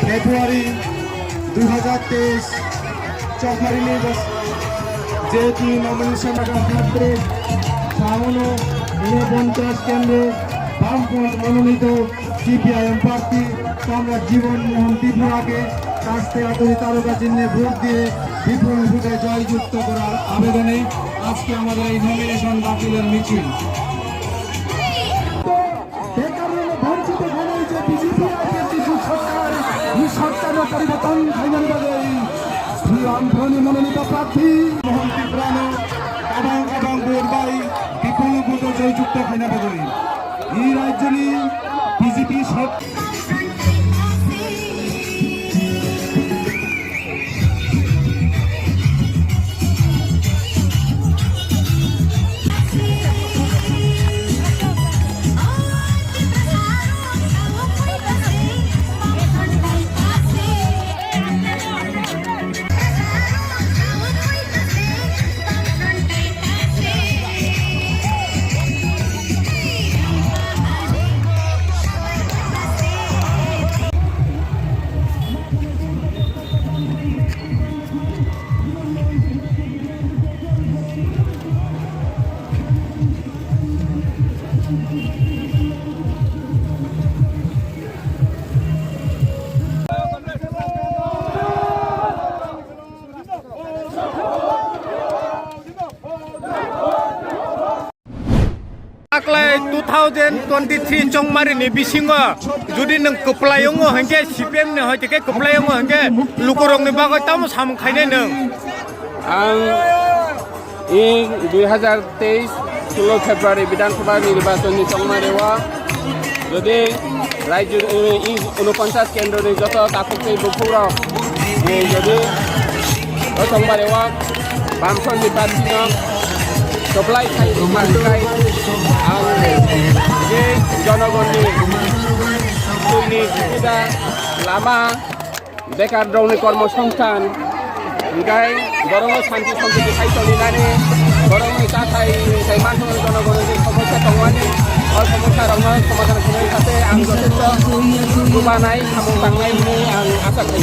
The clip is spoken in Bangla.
ফেব্রুয়ারি 2023 চকমারি যেহেতু নমিনেশন ক্ষেত্রে সামান্য 49 কেন্দ্রে বামফ্রন্ট মনোনীত সিপিআইএম প্রার্থী সম্রাট জীবনমোহন ত্রিপুরাকে কাস্তে আতরি তারকা চিহ্নে ভোট দিয়ে বিপুল ভোটে জয়যুক্ত করার আবেদনে আজকে আমাদের এই নমিনেশন বাতিলের মিছিল। সরকারের পরিবর্তন মনোনীত প্রার্থী মোহন ত্রিপুরানো এবং বোরবাই বিপুল ভোটে জয়যুক্ত খাইনা পেগরি এই রাজ্যনি বিজেপি সব Aklai 2023 Chongmari ni bisingo judi nang keplayongo hangke CPM ni hoite ke keplayongo hangke lukurong ni bagai tamu sam khaine nang ang ing 2023 16 Februari বিধানসভা নির্বাচন ni Chongmari wa jodi রাজ্য ing 49 কেন্দ্র ni যত তাকুকে বুকুরা jodi Chongmari wa বামফ্রন্ট ni প্রার্থী supply khai markai ang je jonogoni tuni kita lama bekar drone কর্মসংস্থান gai borong শান্তি সম্প্রীতি খাইতনি নানি borong তাথাই সেই মানুষ জনগণের সমস্যা সমাধান আর সমস্যা সমাধান করে সাথে আং যথেষ্ট বানাই সামং বাংলাই আং আশা করি